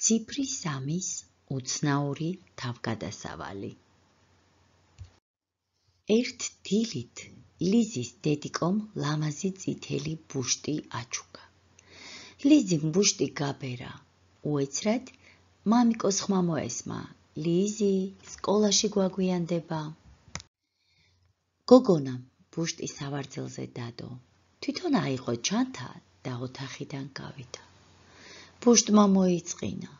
ციფრი 3-ის უცნაური თავგადასავალი. ერთ დილით ლიზის დედიკომ ლამაზი წითელი ბუშტი აჩუქა. ლიზიმ ბუშტი გაბერა. უეცრად მამიკოს ხმა მოესმა. ლიზი, სკოლაში გვაგვიანდება. გოგონამ ბუშტი სავარძელზე დადო. თვითონ აიღო ჩანთა და ოთახიდან გავიდა. ბუშტმა მოიწყინა.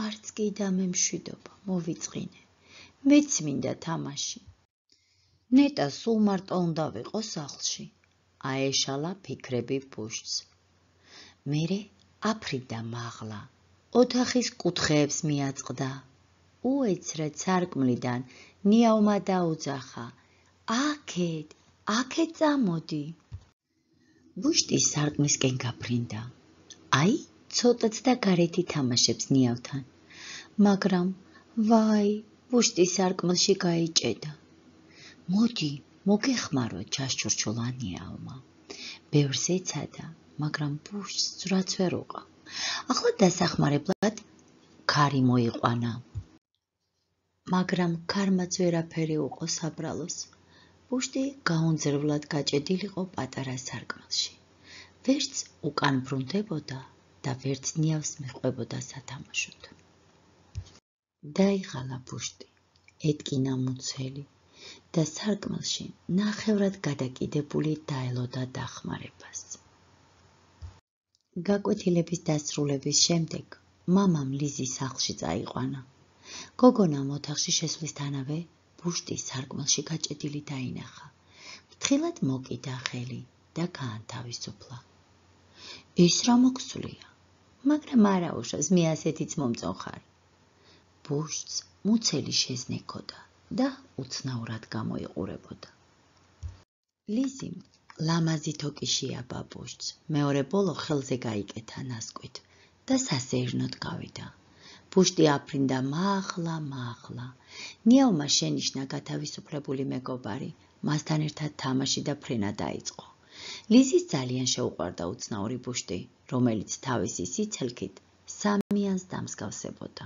არც კი და მე მშვიდობა, მოვიწყინე. მეც მინდა თამაში. ნეტა სულ მარტო უნდა ვიყო სახლში. აეშალა ფიქრები ბუშტს. მერე აფრინდა მაღლა. ოთახის კუთხეებს მიაწყდა. უეცრად სარკმლიდან ნიავმა დაუძახა. აქეთ წამოდი. ბუშტი სარკმლისკენ გაფრინდა. აი, ცოტაც და გარეთ ითამაშებს ნიავთან. მაგრამ ვაი, ბუშტი სარკმლში გაიჭედა. მოდი, მოგეხმარო, ჩასჩურჩულა ნიავმა. ბევრს ეცადა, მაგრამ ბუშტს ძვრაც ვერ უყავ. ახლა დასახმარებლად ქარი მოიყვანა. მაგრამ ქარმაც ვერაფერი უყო საბრალოს. ბუშტი გაუნძრებლად გაჭედილიყო პატარა სარკმელში. ვერც უკან ბრუნდებოდა და ვერც ნიავს მიჰყვებოდა სათამაშოდ. დაიღალა ბუშტი, ეტკინა მუცელი და სარკმელში ნახევრად გადაკიდებული დაელოდა დახმარებას. გაკვეთილების დასრულების შემდეგ მამამ ლიზის სახლში წაიყვანა. გოგონამ ოთახში შესვლისთანავე ბუშტი სარკმელში გაჭედილი დაინახა. ფრთხილად მოკიდა ხელი და გაანთავისუფლა. ის რა მოგსვლია, მაგრამ არა უშავს, მე ასეთიც მომწონხარ. ბუშტს მუცელი შეზნექოდა და უცნაურად გამოიყურებოდა. ლიზიმ ლამაზი თოკი შეაბა ბუშტს, მეორე ბოლო ხელზე გაიკეთა ნასკვით და სასეირნოდ გავიდა. ბუშტი აფრინდა მაღლა. ნიავმა შენიშნა გათავისუფლებული მეგობარი, მასთან ერთად თამაში და ფრენა დაიწყო. ლიზის ძალიან შეუყვარდა უცნაური ბუშტი, რომელიც თავისი სიცილქით სამიანს დამსგავსებოდა.